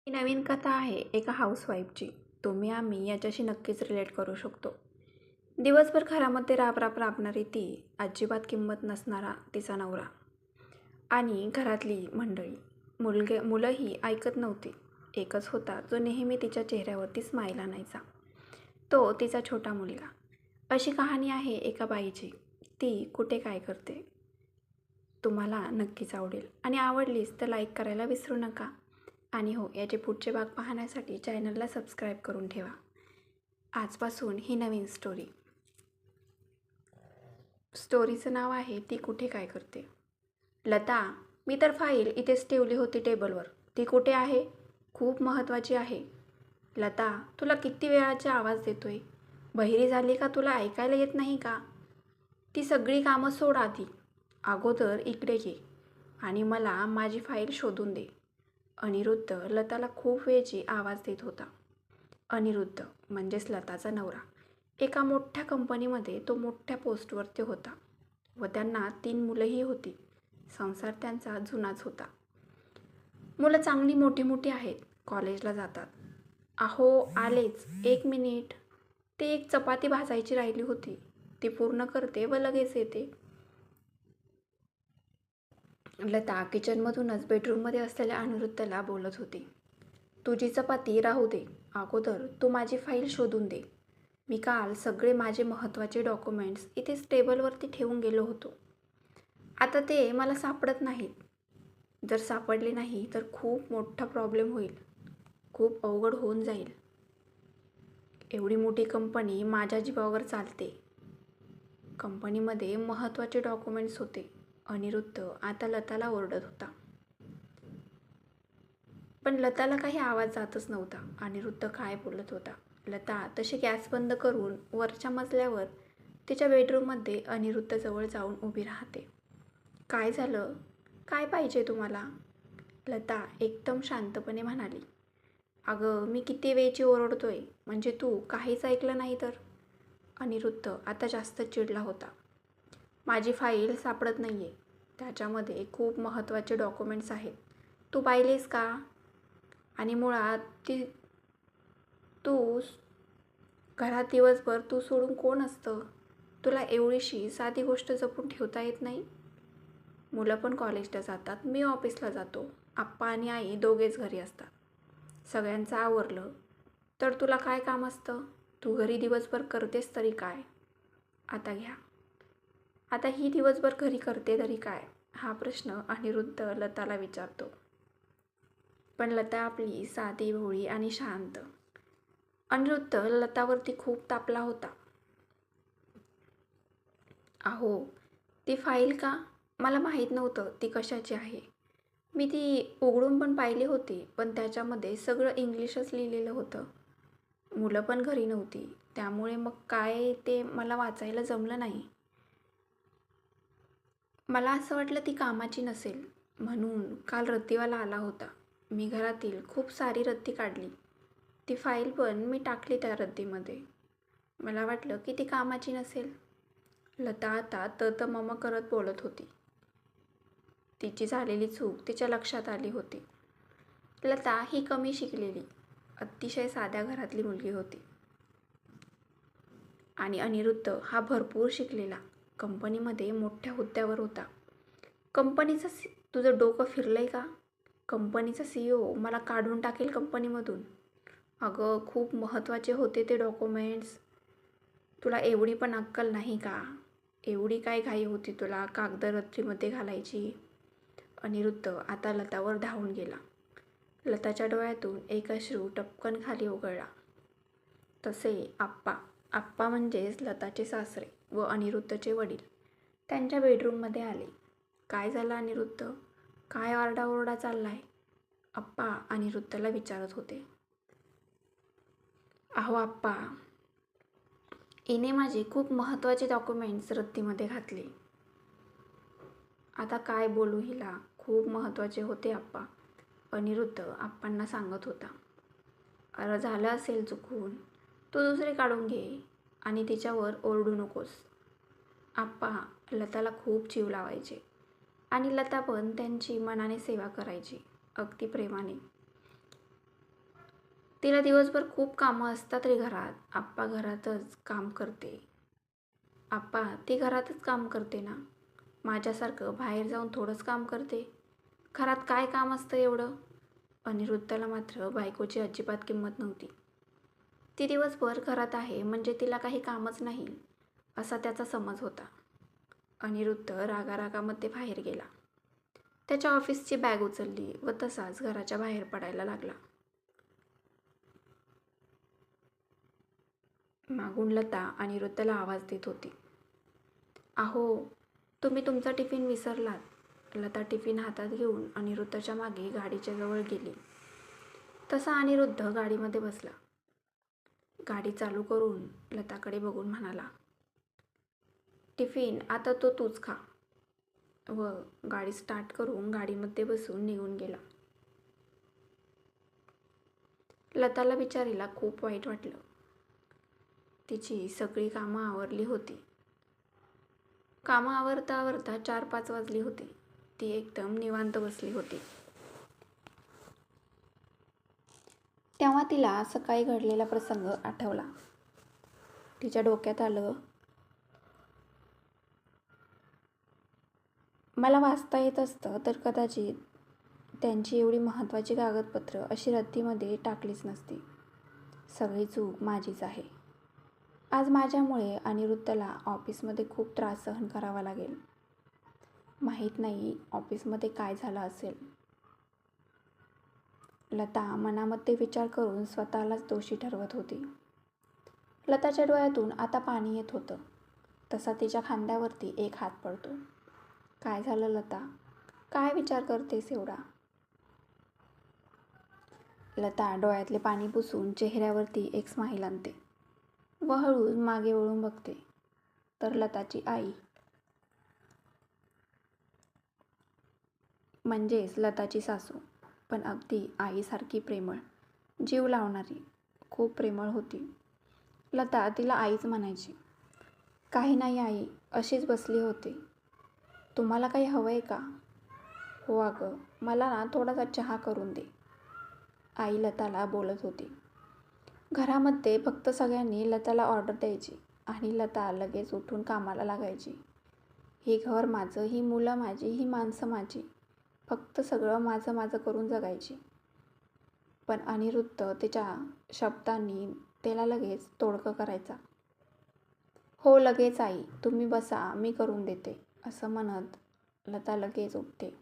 ही नवीन कथा आहे एका हाऊसवाईफची. आम्ही याच्याशी नक्कीच रिलेट करू शकतो. दिवसभर घरामध्ये राबणारी ती, अजिबात किंमत नसणारा तिचा नवरा आणि घरातली मंडळी. मुलंही ऐकत नव्हती. एकच होता जो नेहमी तिच्या चेहऱ्यावरती स्माईल आणायचा, तो तिचा छोटा मुलगा. अशी कहाणी आहे एका बाईची. ती कुठे काय करते तुम्हाला नक्कीच आवडेल, आणि आवडलीच तर लाईक करायला विसरू नका. आणि हो, याचे पुढचे भाग पाहण्यासाठी चॅनलला सबस्क्राईब करून ठेवा. आजपासून ही नवीन स्टोरीचं नाव आहे ती कुठे काय करते. लता, मी तर फाईल इथेच ठेवली होती टेबलवर. ती कुठे आहे? खूप महत्त्वाची आहे. लता, तुला किती वेळाचा आवाज देतोय? बहिरी झाली का? तुला ऐकायला येत नाही का? ती सगळी कामं सोड आधी. अगोदर इकडे ये आणि मला माझी फाईल शोधून दे. अनिरुद्ध लताला खूप वेळची आवाज देत होता. अनिरुद्ध म्हणजेच लताचा नवरा. एका मोठ्या कंपनीमध्ये तो मोठ्या पोस्टवरती होता व त्यांना 3 मुलंही होती. संसार त्यांचा जुनाच होता. मुलं चांगली मोठी मोठी आहेत, कॉलेजला जातात. अहो आलेच, 1 मिनिट. ते एक चपाती भाजायची राहिली होती, ती पूर्ण करते व लगेच येते. लता किचनमधूनच बेडरूममध्ये असलेल्या अनिरुद्धला बोलत होती. तुझी चपाती राहू दे, अगोदर तू माझी फाईल शोधून दे. मी काल सगळे माझे महत्त्वाचे डॉक्युमेंट्स इथेच टेबलवरती ठेवून गेलो होतो. आता ते मला सापडत नाहीत. जर सापडले नाही तर खूप मोठा प्रॉब्लेम होईल. खूप अवघड होऊन जाईल. एवढी मोठी कंपनी माझ्या जीवावर चालते. कंपनीमध्ये महत्त्वाचे डॉक्युमेंट्स होते. अनिरुद्ध आता लताला ओरडत होता. पण लताला काही आवाज जातच नव्हता. अनिरुद्ध काय बोलत होता. लता तशी गॅस बंद करून वरच्या मजल्यावर तिच्या बेडरूममध्ये अनिरुद्धजवळ जाऊन उभी राहते. काय झालं? काय पाहिजे तुम्हाला? लता एकदम शांतपणे म्हणाली. अगं, मी किती वेळची ओरडतोय, म्हणजे तू काहीच ऐकलं नाही तर? अनिरुद्ध आता जास्त चिडला होता. माझी फाईल सापडत नाही आहे. त्याच्यामध्ये खूप महत्त्वाचे डॉक्युमेंट्स आहेत. तू पाहिलेस का? आणि मुळात तू घरात दिवसभर तू सोडून कोण असतं? तुला एवढीशी साधी गोष्ट जपून ठेवता येत नाही? मुलं पण कॉलेजला जातात, मी ऑफिसला जातो, आप्पा आणि आई दोघेच घरी असतात. सगळ्यांचं आवरलं तर तुला काय काम असतं? तू घरी दिवसभर करतेस तरी काय? आता घ्या. आता ही दिवसभर घरी करते तरी काय? हा प्रश्न अनिरुद्ध लताला विचारतो. पण लता आपली साधी, भोळी आणि शांत. अनिरुद्ध लतावरती खूप तापला होता. अहो, ती फाईल का? मला माहीत नव्हतं ती कशाची आहे. मी ती उघडून पण पाहिली होती, पण त्याच्यामध्ये सगळं इंग्लिशच लिहिलेलं होतं. मुलं पण घरी नव्हती, त्यामुळे मग काय ते मला वाचायला जमलं नाही. मला असं वाटलं ती कामाची नसेल, म्हणून काल रद्दीवाला आला होता. मी घरातील खूप सारी रद्दी काढली. ती फाईल पण मी टाकली त्या रद्दीमध्ये. मला वाटलं की ती कामाची नसेल. लता आता मम करत बोलत होती. तिची झालेली चूक तिच्या लक्षात आली होती. लता ही कमी शिकलेली, अतिशय साध्या घरातली मुलगी होती. आणि अनिरुद्ध हा भरपूर शिकलेला, कंपनीमध्ये मोठ्या हुद्द्यावर होता. तुझं डोकं फिरलंय का? कंपनीचा CEO मला काढून टाकेल कंपनीमधून. अगं, खूप महत्त्वाचे होते ते डॉक्युमेंट्स. तुला एवढी पण अक्कल नाही का? एवढी काय घाई होती तुला कागद रद्दीमध्ये घालायची? अनिरुद्ध आता लतावर धावून गेला. लताच्या डोळ्यातून एक अश्रू टपकन खाली उगळला. तसे आप्पा म्हणजेच लताचे सासरे व अनिरुद्धचे वडील त्यांच्या बेडरूममध्ये आले. काय झालं अनिरुद्ध? काय आरडाओरडा चाललाय? आप्पा अनिरुद्धला विचारत होते. अहो आप्पा, हिने माझे खूप महत्त्वाचे डॉक्युमेंट्स रद्दीमध्ये घातले. आता काय बोलू हिला? खूप महत्त्वाचे होते आप्पा, अनिरुद्ध आप्पांना सांगत होता. अरे झालं असेल चुकून, तू दुसरे काढून घे आणि तिच्यावर ओरडू नकोस. आप्पा लताला खूप जीव लावायचे आणि लता पण त्यांची मनाने सेवा करायची, अगदी प्रेमाने. तिला दिवसभर खूप कामं असतात रे घरात. आप्पा घरातच काम करते. आप्पा ती घरातच काम करते ना. माझ्यासारखं बाहेर जाऊन थोडंच काम करते. घरात काय काम असतं एवढं? अनिरुद्धला मात्र बायकोची अजिबात किंमत नव्हती. ती दिवसभर घरात आहे म्हणजे तिला काही कामच नाही असा त्याचा समज होता. अनिरुद्ध रागारागामध्ये बाहेर गेला. त्याच्या ऑफिसची बॅग उचलली व तसाच घराच्या बाहेर पडायला लागला. मागून लता अनिरुद्धला आवाज देत होती. अहो, तुम्ही तुमचा टिफिन विसरलात. लता टिफिन हातात घेऊन अनिरुद्धच्या मागे गाडीच्या जवळ गेली. तसा अनिरुद्ध गाडीमध्ये बसला. गाडी चालू करून लताकडे बघून म्हणाला, टिफिन आता तो तूच खा. व गाडी स्टार्ट करून गाडीमध्ये बसून निघून गेला. लताला बिचारीला खूप वाईट वाटलं. तिची सगळी कामं आवरली होती. कामं आवरता आवरता 4-5 वाजली होती. ती एकदम निवांत बसली होती. तेव्हा तिला सकाळी घडलेला प्रसंग आठवला. तिच्या डोक्यात आलं, मला वाचता येत असतं तर कदाचित त्यांची एवढी महत्त्वाची कागदपत्र अशी रद्दीमध्ये टाकलीच नसती. सगळी चूक माझीच आहे. आज माझ्यामुळे अनिरुद्धला ऑफिसमध्ये खूप त्रास सहन करावा लागेल. माहीत नाही ऑफिसमध्ये काय झालं असेल. लता मनामध्ये विचार करून स्वतःलाच दोषी ठरवत होती. लताच्या डोळ्यातून आता पाणी येत होतं. तसा तिच्या खांद्यावरती एक हात पडतो. काय झालं लता? काय विचार करतेस एवढा? लता डोळ्यातले पाणी पुसून चेहऱ्यावरती एक स्माईल आणते व हळूच मागे वळून बघते तर लताची आई म्हणजेच लताची सासू, पण अगदी आईसारखी प्रेमळ, जीव लावणारी, खूप प्रेमळ होती. लता तिला आईच म्हणायची. काही नाही आई, अशीच बसली होते. तुम्हाला काही हवं आहे का? हो अगं, मला ना थोडासा चहा करून दे. आई लताला बोलत होती. घरामध्ये फक्त सगळ्यांनी लताला ऑर्डर द्यायची आणि लता लगेच उठून कामाला लागायची. हे घर माझं, ही मुलं माझी, ही माणसं माझी, फक्त सगळं माझं माझं करून जगायची. पण अनिरुद्ध तिच्या शब्दांनी त्याला लगेच तोडकं करायचा. हो लगेच आई, तुम्ही बसा, मी करून देते, असं म्हणत लता लगेच उठते.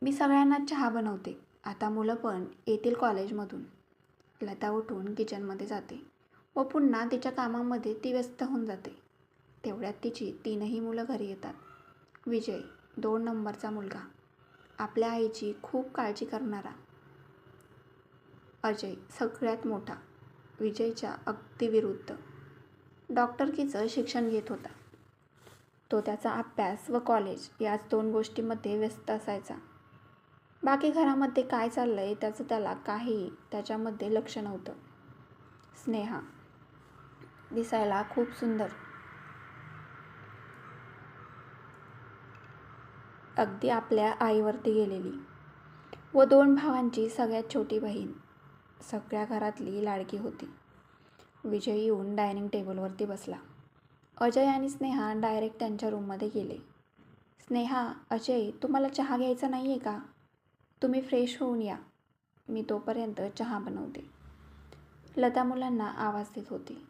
मी सगळ्यांना चहा बनवते. आता मुलं पण येतील कॉलेजमधून. लता उठून किचनमध्ये जाते व पुन्हा तिच्या कामामध्ये ती व्यस्त होऊन जाते. तेवढ्यात तिची 3ही मुलं घरी येतात. विजय 2 नंबरचा मुलगा, आपल्या आईची खूप काळजी करणारा. अजय सगळ्यात मोठा, विजयच्या अगदी विरुद्ध, डॉक्टरकीचं शिक्षण घेत होता. तो त्याचा अभ्यास व कॉलेज याच 2 गोष्टींमध्ये व्यस्त असायचा. बाकी घरामध्ये काय चाललंय त्याचं त्याला काही त्याच्यामध्ये लक्ष नव्हतं. स्नेहा दिसायला खूप सुंदर, अगदी आपल्या आईवरती गेलेली व 2 भावांची सगळ्यात छोटी बहीण, सगळ्या घरातली लाडकी होती. विजय येऊन डायनिंग टेबलवरती बसला. अजय आणि स्नेहा डायरेक्ट त्यांच्या रूममध्ये गेले. स्नेहा, अजय, तुम्हाला चहा घ्यायचा नाही आहे का? तुम्ही फ्रेश होऊन या, मी तोपर्यंत चहा बनवते. लता मुलांना आवाज देत होती.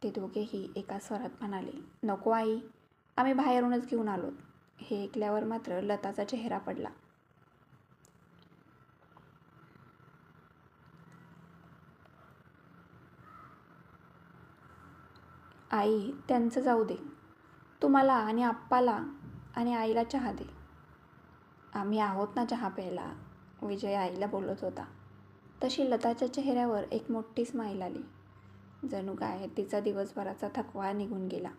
ते दोघेही एका स्वरात म्हणाले, नको आई, आम्ही बाहेरूनच घेऊन आलोत. हे ऐकल्यावर मात्र लताचा चेहरा पडला. आई, त्यांचं जाऊ दे. तू मला आणि आप्पाला आणि आईला चहा दे. आम्ही आहोत ना चहा प्यायला, विजय आईला बोलत होता. तशी लताच्या चेहऱ्यावर एक मोठी स्माईल आली. जणू काय तिचा दिवसभराचा थकवा निघून गेला.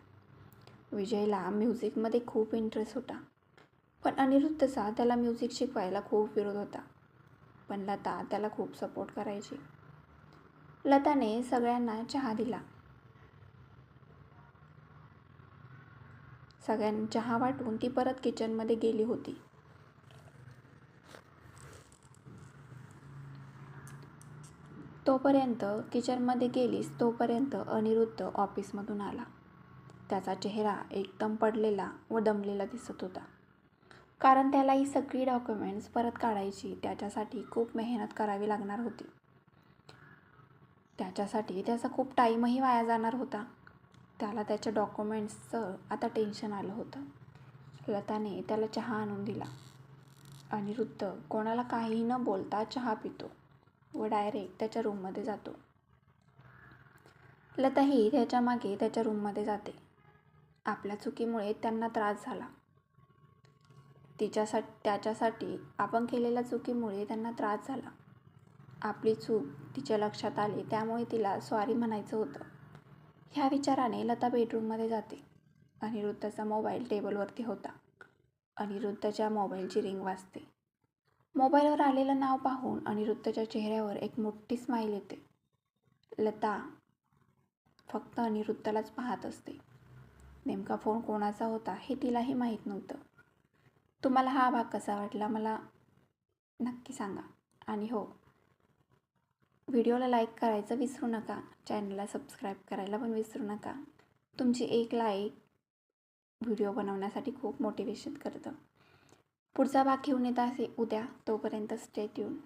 विजयला म्युझिकमध्ये खूप इंटरेस्ट होता, पण अनिरुद्धचा त्याला म्युझिक शिकवायला खूप विरोध होता. पण लता त्याला खूप सपोर्ट करायची. लताने सगळ्यांना चहा दिला. सगळ्यांना चहा वाटून ती परत किचनमध्ये गेली होती. तोपर्यंत किचनमध्ये गेलीस तोपर्यंत अनिरुद्ध ऑफिसमधून आला. त्याचा चेहरा एकदम पडलेला व दमलेला दिसत होता. कारण त्याला ही सगळी डॉक्युमेंट्स परत काढायची त्याच्यासाठी खूप मेहनत करावी लागणार होती. त्याच्यासाठी त्याचा खूप टाईमही वाया जाणार होता. त्याला त्याच्या डॉक्युमेंट्सचं आता टेन्शन आलं होतं. लताने त्याला चहा आणून दिला. अनिरुद्ध कोणाला काहीही न बोलता चहा पितो व डायरेक्ट त्याच्या रूममध्ये जातो. लताही त्याच्या मागे त्याच्या रूममध्ये जाते. आपल्या चुकीमुळे त्यांना त्रास झाला. त्याच्यासाठी आपण केलेल्या चुकीमुळे त्यांना त्रास झाला. आपली चूक तिच्या लक्षात आली त्यामुळे तिला सॉरी म्हणायचं होतं. ह्या विचाराने लता बेडरूममध्ये जाते. अनिरुद्धचा मोबाईल टेबलवरती होता. अनिरुद्धच्या मोबाईलची रिंग वाजते. मोबाईलवर आलेलं नाव पाहून अनिरुद्धच्या चेहऱ्यावर एक मोठी स्माईल येते. लता फक्त अनिरुद्धलाच पाहत असते. नेमका फोन कोणाचा होता हे तिलाही माहीत नव्हतं. तुम्हाला हा भाग कसा वाटला मला नक्की सांगा. आणि हो, व्हिडिओला लाईक करायचं विसरू नका. चॅनलला सबस्क्राईब करायला पण विसरू नका. तुमची एक लाईक व्हिडिओ बनवण्यासाठी खूप मोटिवेशन करतं. पुढचा भाग घेऊन येत आहे उद्या. तोपर्यंत स्टे ट्यून.